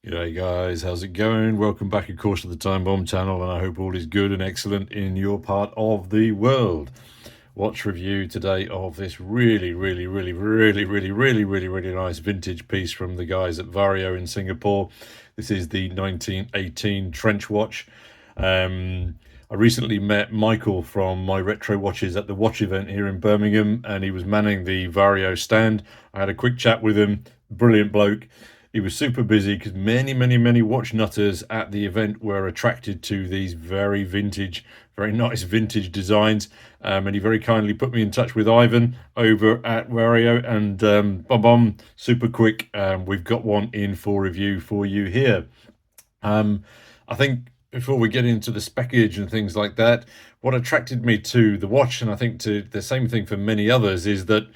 G'day guys, how's it going? Welcome back, of course, to the Time Bomb channel, and I hope all is good and excellent in your part of the world. Watch review today of this really nice vintage piece from the guys at Vario in Singapore. This is the 1918 trench watch. I recently met Michael from My Retro Watches at the watch event here in Birmingham, and he was manning the Vario stand. I had a quick chat with him. Brilliant bloke. He was super busy because many watch nutters at the event were attracted to these very vintage, very nice vintage designs. And he very kindly put me in touch with Ivan over at Vario, and super quick. We've got one in for review for you here. I think before we get into the speccage and things like that, what attracted me to the watch, and I think to the same thing for many others, is that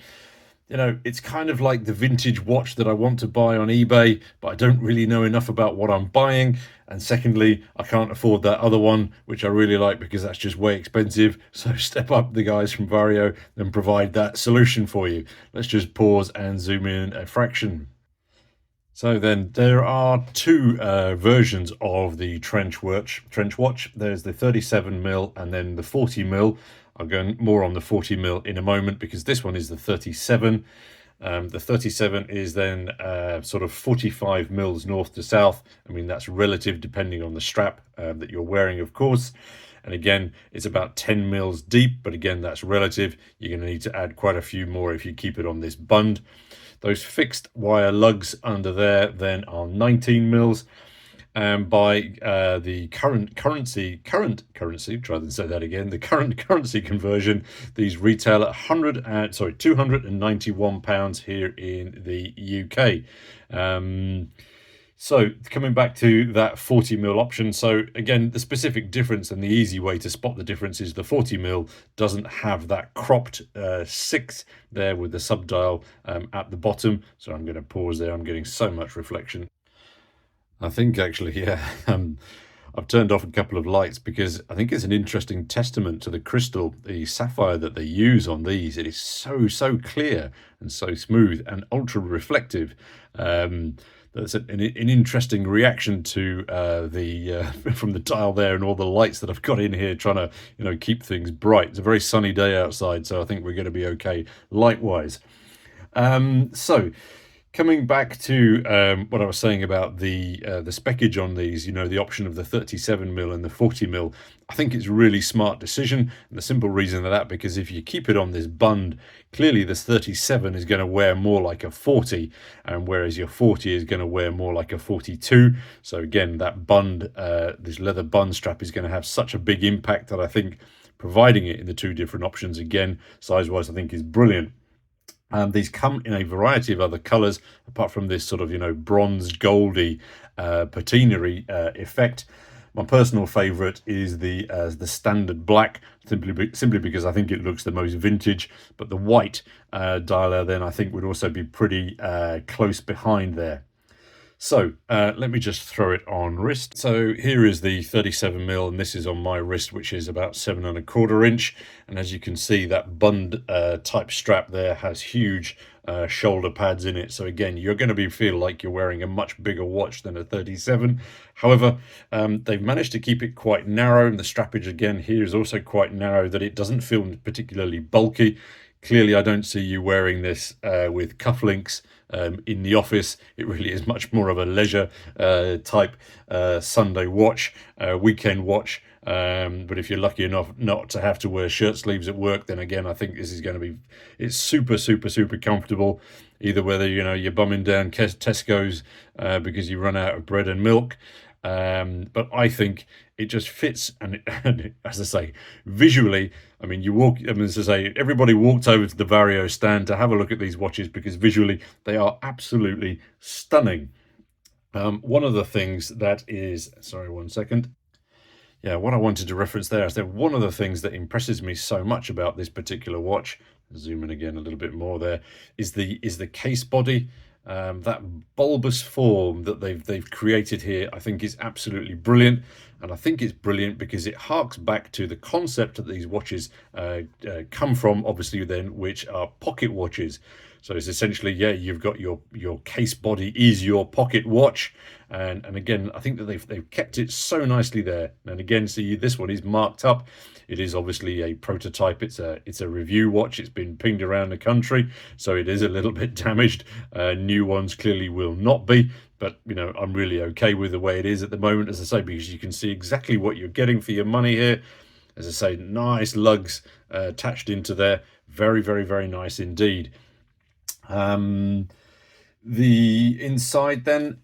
it's kind of like the vintage watch that I want to buy on eBay, but I don't really know enough about what I'm buying. And secondly, I can't afford that other one, which I really like because that's just way expensive. So step up the guys from Vario and provide that solution for you. Let's just pause and zoom in a fraction. So then there are two versions of the trench watch. There's the 37mm and then the 40mm. I'll go more on the 40mm in a moment because this one is the 37. The 37 is then sort of 45 mils north to south. I mean, that's relative depending on the strap that you're wearing, of course. And again, it's about 10 mils deep, but again, that's relative. You're going to need to add quite a few more if you keep it on this bund. Those fixed wire lugs under there then are 19 mils. And by the current currency, the current currency conversion, these retail at £291 here in the UK. So coming back to that 40mm option, so again, the specific difference and the easy way to spot the difference is the 40mm doesn't have that cropped 6 there with the subdial at the bottom. So I'm going to pause there. I'm getting so much reflection. I think actually, yeah, I've turned off a couple of lights because I think it's an interesting testament to the crystal, the sapphire that they use on these. It is so clear and so smooth and ultra reflective. That's an interesting reaction to the from the dial there and all the lights that I've got in here trying to keep things bright. It's a very sunny day outside, so I think we're going to be okay light-wise. So coming back to what I was saying about the speccage on these, the option of the 37mm and the 40mm, I think it's a really smart decision. And the simple reason of that, because if you keep it on this bund, clearly this 37 is going to wear more like a 40, and whereas your 40 is going to wear more like a 42. So again, that bund, this leather bund strap is going to have such a big impact that I think providing it in the two different options, again, size-wise, I think is brilliant. These come in a variety of other colors, apart from this sort of, bronze goldy patina'd effect. My personal favorite is the standard black, simply because I think it looks the most vintage, but the white dialer then I think would also be pretty close behind there. So let me just throw it on wrist. So here is the 37mm, and this is on my wrist, which is about 7¼ inch. And as you can see, that bund type strap there has huge shoulder pads in it. So again, you're going to feel like you're wearing a much bigger watch than a 37. However, they've managed to keep it quite narrow, and the strappage again here is also quite narrow, that it doesn't feel particularly bulky. Clearly, I don't see you wearing this with cufflinks in the office. It really is much more of a leisure type Sunday watch, weekend watch. But if you're lucky enough not to have to wear shirt sleeves at work, then again, I think this is going to be, it's super comfortable. Either whether, you're bumming down Tesco's because you run out of bread and milk. But I think it just fits, and as I say, visually, I mean, as I say, everybody walked over to the Vario stand to have a look at these watches because visually they are absolutely stunning. One of the things that is, sorry, one second. Yeah, what I wanted to reference there is that one of the things that impresses me so much about this particular watch, zoom in again a little bit more there, is the case body. That bulbous form that they've created here, I think, is absolutely brilliant. And I think it's brilliant because it harks back to the concept that these watches come from, obviously, then, which are pocket watches. So it's essentially, yeah, you've got your case body is your pocket watch, and again, I think that they've kept it so nicely there. And again, see, this one is marked up. It is obviously a prototype. It's a review watch. It's been pinged around the country, so it is a little bit damaged. New ones clearly will not be, but I'm really okay with the way it is at the moment, as I say, because you can see exactly what you're getting for your money here. As I say, nice lugs attached into there. Very, very, very nice indeed. The inside then,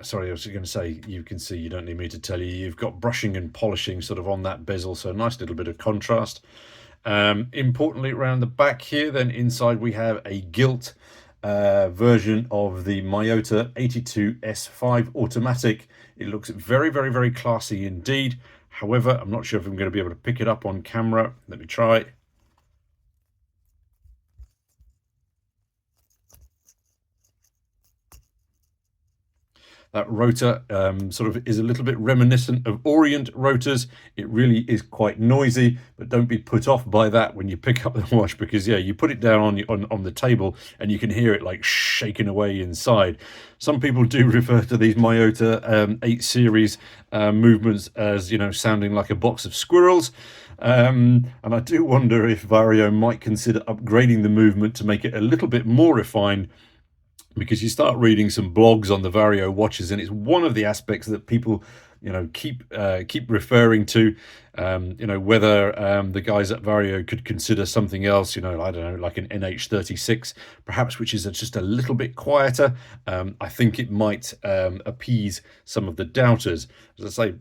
sorry, I was going to say, you can see, you don't need me to tell you, you've got brushing and polishing sort of on that bezel, so a nice little bit of contrast. Importantly, around the back here, then inside we have a gilt version of the Miyota 82S5 automatic. It looks very, very, very classy indeed. However, I'm not sure if I'm going to be able to pick it up on camera. Let me try. That rotor sort of is a little bit reminiscent of Orient rotors. It really is quite noisy, but don't be put off by that when you pick up the watch, because yeah, you put it down on the table and you can hear it like shaking away inside. Some people do refer to these Miyota 8 series movements as, sounding like a box of squirrels. And I do wonder if Vario might consider upgrading the movement to make it a little bit more refined, because you start reading some blogs on the Vario watches, and it's one of the aspects that people, keep referring to. Whether the guys at Vario could consider something else. I don't know, like an NH36, perhaps, which is just a little bit quieter. I think it might appease some of the doubters. As I say,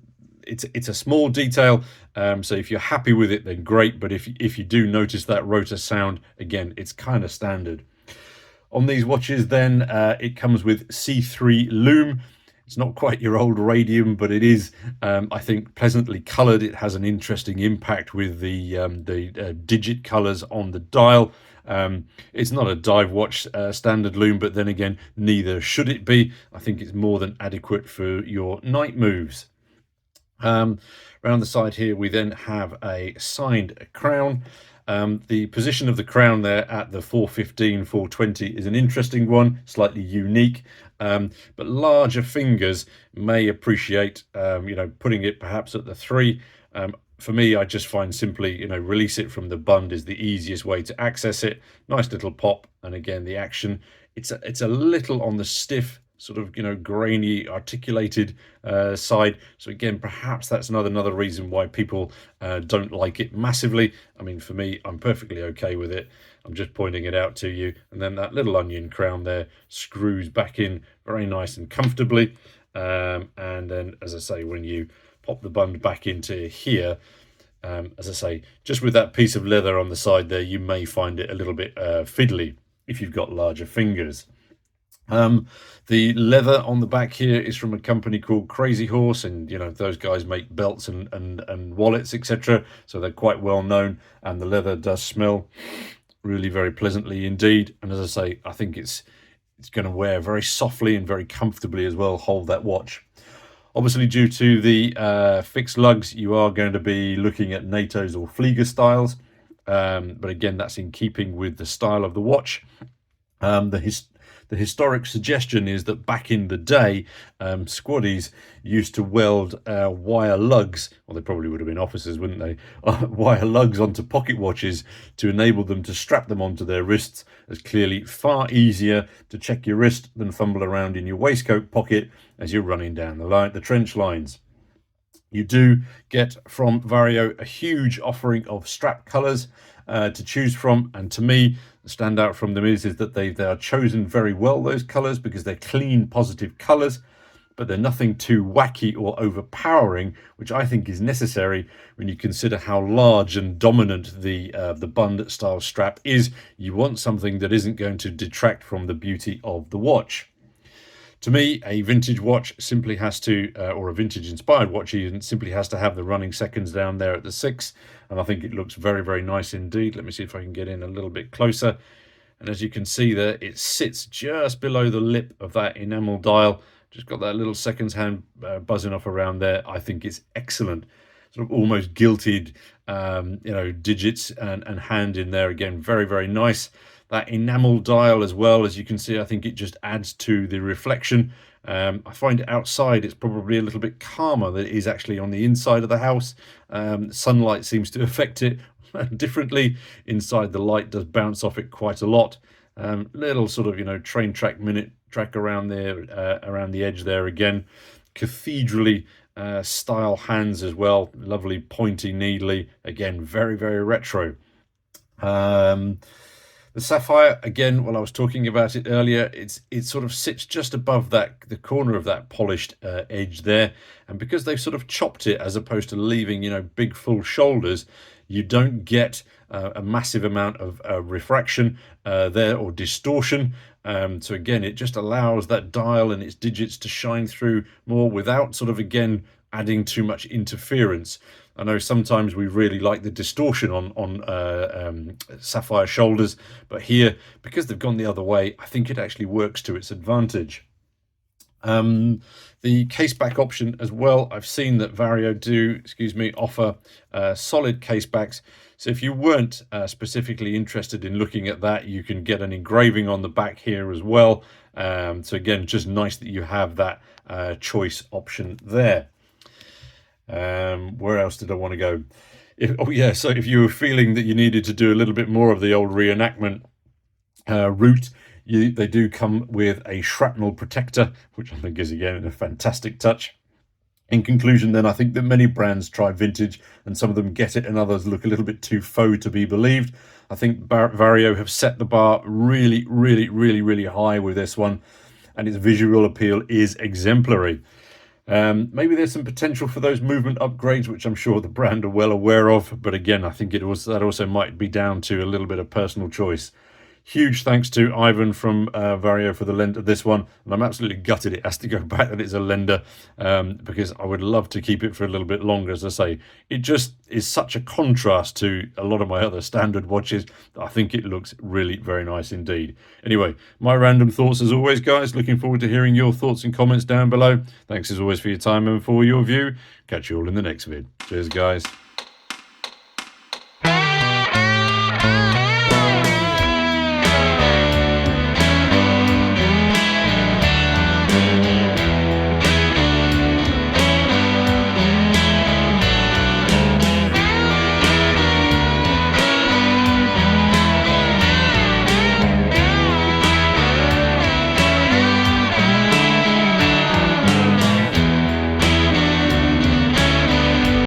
it's a small detail, so if you're happy with it, then great. But if you do notice that rotor sound, again, it's kind of standard. On these watches then, it comes with C3 lume. It's not quite your old radium, but it is, I think, pleasantly coloured. It has an interesting impact with the digit colours on the dial. It's not a dive watch standard lume, but then again, neither should it be. I think it's more than adequate for your night moves. Around the side here, we then have a signed crown. The position of the crown there at the 415, 420 is an interesting one, slightly unique, but larger fingers may appreciate, putting it perhaps at the 3. For me, I just find simply, release it from the bund is the easiest way to access it. Nice little pop, and again, the action, it's a little on the stiff, sort of grainy, articulated side. So again, perhaps that's another reason why people don't like it massively. I mean, for me, I'm perfectly okay with it. I'm just pointing it out to you. And then that little onion crown there screws back in very nice and comfortably. And then, as I say, when you pop the bund back into here, as I say, just with that piece of leather on the side there, you may find it a little bit fiddly if you've got larger fingers. The leather on the back here is from a company called Crazy Horse, and those guys make belts and wallets, etc., so they're quite well known, and the leather does smell really very pleasantly indeed. And as I say, I think it's going to wear very softly and very comfortably as well, hold that watch. Obviously, due to the fixed lugs, you are going to be looking at NATO's or Flieger styles, but again, that's in keeping with the style of the watch. The historic suggestion is that back in the day, squaddies used to weld wire lugs, well, they probably would have been officers, wouldn't they? Wire lugs onto pocket watches to enable them to strap them onto their wrists, as clearly far easier to check your wrist than fumble around in your waistcoat pocket as you're running down the trench lines. You do get from Vario a huge offering of strap colours to choose from, and to me, the standout from them is that they are chosen very well, those colours, because they're clean, positive colours, but they're nothing too wacky or overpowering, which I think is necessary when you consider how large and dominant the bund style strap is. You want something that isn't going to detract from the beauty of the watch. To me, a vintage watch simply has to, or a vintage inspired watch even, simply has to have the running seconds down there at the 6, and I think it looks very, very nice indeed. Let me see if I can get in a little bit closer. And as you can see there, it sits just below the lip of that enamel dial. Just got that little seconds hand buzzing off around there. I think it's excellent. Sort of almost gilded, digits and hand in there again. Very, very nice. That enamel dial as well, as you can see, I think it just adds to the reflection. I find it outside, it's probably a little bit calmer than it is actually on the inside of the house. Sunlight seems to affect it differently. Inside, the light does bounce off it quite a lot. Little sort of, train track minute track around there, around the edge there again. Cathedraly style hands as well. Lovely pointy needly. Again, very, very retro. The sapphire, again, I was talking about it earlier, it sort of sits just above the corner of that polished edge there. And because they've sort of chopped it as opposed to leaving, big full shoulders, you don't get a massive amount of refraction there, or distortion. So again, it just allows that dial and its digits to shine through more without sort of, again, adding too much interference. I know sometimes we really like the distortion on sapphire shoulders, but here, because they've gone the other way, I think it actually works to its advantage. The case back option as well, I've seen that Vario offer solid case backs. So if you weren't specifically interested in looking at that, you can get an engraving on the back here as well. So again, just nice that you have that choice option there. Where else did I want to go? So if you were feeling that you needed to do a little bit more of the old reenactment route, they do come with a shrapnel protector, which I think is, again, a fantastic touch. In conclusion, then, I think that many brands try vintage, and some of them get it and others look a little bit too faux to be believed. I think Vario have set the bar really, really, really, really high with this one, and its visual appeal is exemplary. Maybe there's some potential for those movement upgrades, which I'm sure the brand are well aware of, but again, I think that also might be down to a little bit of personal choice. Huge thanks to Ivan from Vario for the lend of this one, and I'm absolutely gutted it has to go back that it's a lender, because I would love to keep it for a little bit longer. As I say, it just is such a contrast to a lot of my other standard watches that I think it looks really very nice indeed. Anyway, my random thoughts as always, guys. Looking forward to hearing your thoughts and comments down below. Thanks as always for your time and for your view. Catch you all in the next vid. Cheers, guys.